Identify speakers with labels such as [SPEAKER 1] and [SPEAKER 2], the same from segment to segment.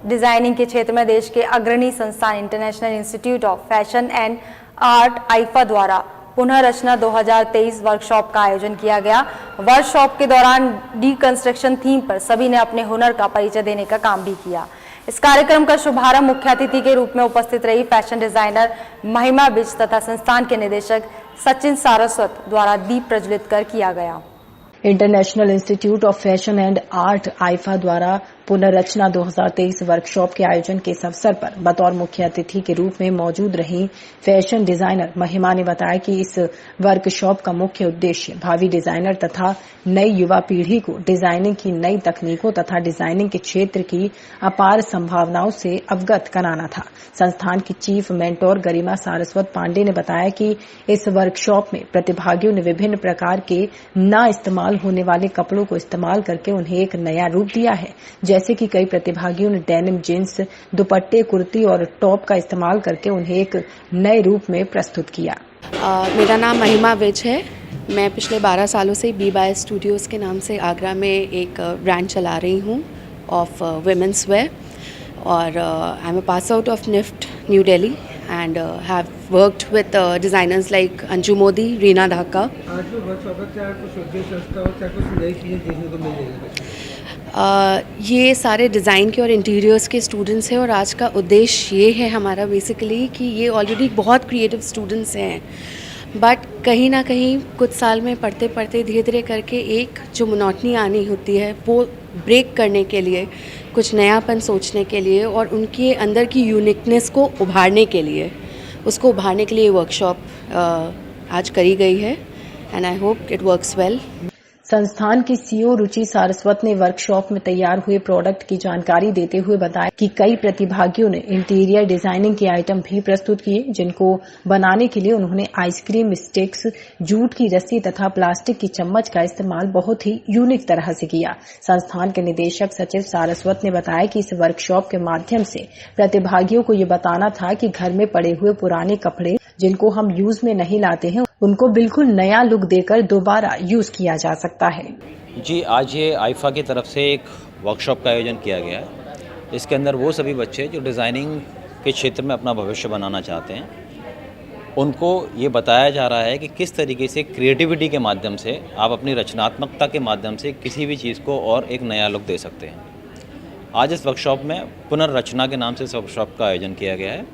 [SPEAKER 1] Designing के क्षेत्र में देश के अग्रणी संस्थान international institute of fashion and art IIFA द्वारा पुनर्रचना 2023 वर्कशॉप का आयोजन किया गया। वर्कशॉप के दौरान डीकंस्ट्रक्शन थीम पर सभी ने अपने हुनर का परिचय देने का काम भी किया। इस कार्यक्रम का शुभारंभ मुख्य अतिथि के रूप में उपस्थित रही फैशन डिजाइनर महिमा बिज तथा संस्थान के निदेशक सचिन सारस्वत द्वारा दीप प्रज्वलित कर किया गया।
[SPEAKER 2] International institute of fashion and art IIFA द्वारा पुनर्रचना 2023 वर्कशॉप के आयोजन के इस अवसर पर बतौर मुख्य अतिथि के रूप में मौजूद रही फैशन डिजाइनर महिमा ने बताया कि इस वर्कशॉप का मुख्य उद्देश्य भावी डिजाइनर तथा नई युवा पीढ़ी को डिजाइनिंग की नई तकनीकों तथा डिजाइनिंग के क्षेत्र की अपार संभावनाओं से अवगत कराना था। संस्थान की चीफ मेंटोर गरिमा सारस्वत पांडे ने बताया कि इस वर्कशॉप में प्रतिभागियों ने विभिन्न प्रकार के न इस्तेमाल होने वाले कपड़ों को इस्तेमाल करके उन्हें एक नया रूप दिया है। जैसे कि कई प्रतिभागियों ने डेनिम जींस, दुपट्टे, कुर्ती और टॉप का इस्तेमाल करके उन्हें एक नए रूप में प्रस्तुत किया।
[SPEAKER 3] मेरा नाम महिमा विज है। मैं पिछले 12 सालों से बी बाय स्टूडियोज़ के नाम से आगरा में एक ब्रांड चला रही हूँ ऑफ वुमेन्स वेयर और I am a pass out of NIFT New Delhi and have worked with designers like Anju Modi, Reena Dhaka.
[SPEAKER 4] आज जो वर्कशॉप है क्या कुछ उद्देश्य संस्था और क्या कुछ नई चीज़ें देखने को मिल जाएगी?
[SPEAKER 3] ये सारे डिज़ाइन के और इंटीरियर्स के स्टूडेंट्स हैं और आज का उद्देश्य ये है हमारा बेसिकली कि ये ऑलरेडी बहुत क्रिएटिव स्टूडेंट्स हैं, बट कहीं ना कहीं कुछ साल में पढ़ते पढ़ते धीरे धीरे करके एक जो मोनोटनी आनी होती है वो ब्रेक करने के लिए, कुछ नयापन सोचने के लिए और उनके अंदर की यूनिकनेस को उभारने के लिए, उसको उभारने के लिए वर्कशॉप आज करी गई है and I hope it works well.
[SPEAKER 2] संस्थान की सीईओ रुचि सारस्वत ने वर्कशॉप में तैयार हुए प्रोडक्ट की जानकारी देते हुए बताया कि कई प्रतिभागियों ने इंटीरियर डिजाइनिंग के आइटम भी प्रस्तुत किए, जिनको बनाने के लिए उन्होंने आइसक्रीम स्टिक्स, जूट की रस्सी तथा प्लास्टिक की चम्मच का इस्तेमाल बहुत ही यूनिक तरह से किया। संस्थान के निदेशक सचिन सारस्वत ने बताया कि इस वर्कशॉप के माध्यम से प्रतिभागियों को ये बताना था कि घर में पड़े हुए पुराने कपड़े जिनको हम यूज में नहीं लाते हैं उनको बिल्कुल नया लुक देकर दोबारा यूज किया जा सकता है।
[SPEAKER 5] जी, आज ये आईफा की तरफ से एक वर्कशॉप का आयोजन किया गया है। इसके अंदर वो सभी बच्चे जो डिज़ाइनिंग के क्षेत्र में अपना भविष्य बनाना चाहते हैं, उनको ये बताया जा रहा है कि किस तरीके से क्रिएटिविटी के माध्यम से आप अपनी रचनात्मकता के माध्यम से किसी भी चीज़ को और एक नया लुक दे सकते हैं। आज इस वर्कशॉप में पुनर्रचना के नाम से इस वर्कशॉप का आयोजन किया गया है,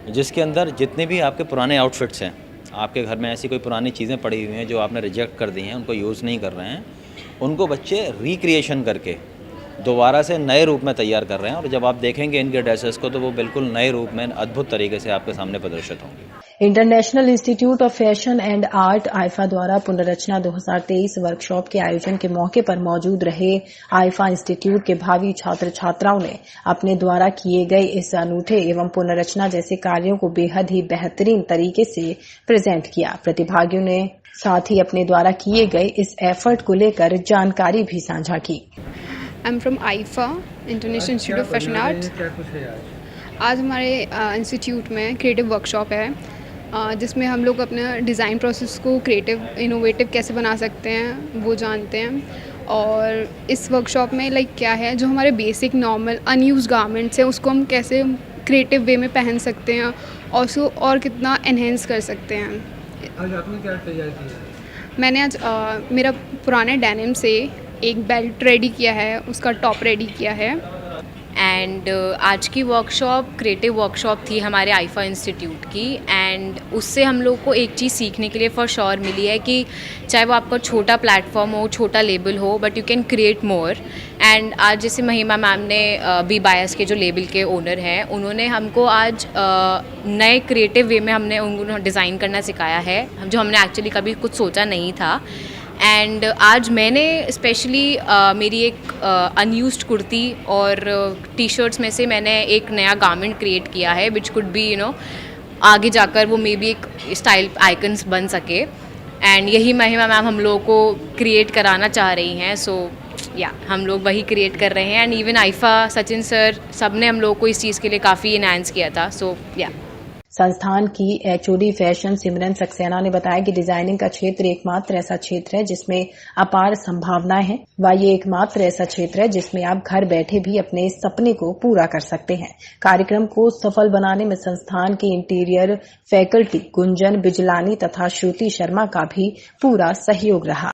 [SPEAKER 5] जिसके अंदर जितने भी आपके पुराने आउटफिट्स हैं, आपके घर में ऐसी कोई पुरानी चीज़ें पड़ी हुई हैं जो आपने रिजेक्ट कर दी हैं, उनको यूज़ नहीं कर रहे हैं, उनको बच्चे रिक्रिएशन करके दोबारा से नए रूप में तैयार कर रहे हैं और जब आप देखेंगे इनके ड्रेसेस को तो वो बिल्कुल नए रूप में अद्भुत तरीके से आपके सामने प्रदर्शित होंगे।
[SPEAKER 2] International institute of fashion and art IIFA द्वारा पुनर्रचना 2023 वर्कशॉप के आयोजन के मौके पर मौजूद रहे आईफा इंस्टीट्यूट के भावी छात्र छात्राओं ने अपने द्वारा किए गए इस अनूठे एवं पुनर्रचना जैसे कार्यों को बेहद ही बेहतरीन तरीके से प्रेजेंट किया। प्रतिभागियों ने साथ ही अपने द्वारा किए गए इस एफर्ट को लेकर जानकारी भी साझा की।
[SPEAKER 6] I am from IIFA international institute of fashion art. आज हमारे इंस्टीट्यूट में क्रिएटिव वर्कशॉप है, जिसमें हम लोग अपने डिज़ाइन प्रोसेस को क्रिएटिव इनोवेटिव कैसे बना सकते हैं वो जानते हैं। और इस वर्कशॉप में क्या है, जो हमारे बेसिक नॉर्मल अनयूज्ड गारमेंट्स हैं उसको हम कैसे क्रिएटिव वे में पहन सकते हैं और उसको और कितना एनहेंस कर सकते हैं।
[SPEAKER 4] आज आपने क्या तैयार किया?
[SPEAKER 6] मैंने आज मेरा पुराने डेनिम से एक बेल्ट रेडी किया है, उसका टॉप रेडी किया है।
[SPEAKER 7] एंड आज की वर्कशॉप क्रिएटिव वर्कशॉप थी हमारे आईफा इंस्टीट्यूट की एंड उससे हम लोग को एक चीज़ सीखने के लिए फॉर श्योर मिली है कि चाहे वो आपका छोटा प्लेटफॉर्म हो, छोटा लेबल हो, but you can create more. And आज जैसे महिमा मैम ने बी बायस के जो लेबल के ओनर हैं, उन्होंने हमको आज नए क्रिएटिव वे में हमने उनको डिज़ाइन करना सिखाया है, जो हमने एक्चुअली कभी कुछ सोचा नहीं था। एंड आज मैंने स्पेशली मेरी एक अनयूज्ड कुर्ती और टी शर्ट्स में से मैंने एक नया गारमेंट क्रिएट किया है विच कुड बी आगे जाकर वो मे बी एक स्टाइल आइकन्स बन सके। एंड यही महिमा मैम हम लोगों को क्रिएट कराना चाह रही हैं। सो हम लोग वही क्रिएट कर रहे हैं and even IIFA, Sachin sir, सब ने हम लोग को इस चीज़ के लिए काफ़ी इनहांस किया था। सो
[SPEAKER 2] संस्थान की एचओडी फैशन सिमरन सक्सेना ने बताया कि डिजाइनिंग का क्षेत्र एकमात्र ऐसा क्षेत्र है जिसमें अपार संभावनाएं हैं व ये एकमात्र ऐसा क्षेत्र है जिसमें आप घर बैठे भी अपने सपने को पूरा कर सकते हैं। कार्यक्रम को सफल बनाने में संस्थान के इंटीरियर फैकल्टी गुंजन बिजलानी तथा श्रुति शर्मा का भी पूरा सहयोग रहा।